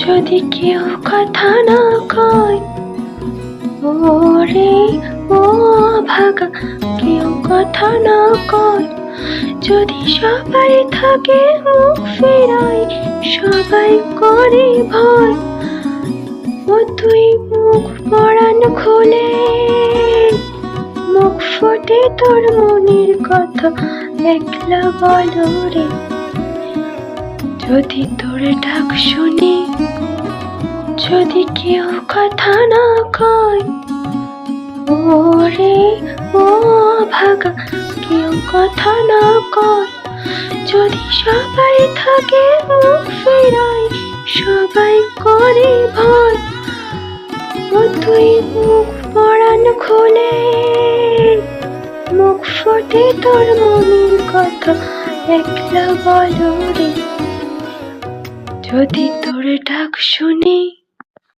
যদি কেউ কথা না কয়, ওরে ও ভাগা, কেউ কথা না কয়। যদি সবাই থাকে মুখ ফেরায়, সবাই করে ভয়, ও তুই মুখ পরাণ খুলে, মুখ ফোটে তোর মনের কথা একলা বল রে। যদি তোর ডাক শুনি, যদি কেউ কথা না কয়, ওরে ও ভাগা, কেউ কথা না কয়। যদি সবাই থাকে মুখ ফেরায়, সবাই করে ভয়, ও তুই মুখ পরাণ খুলে, মুখ ফোটে তোর মনের কথা একলা বল রে। যদি তোর ডাক শুনি,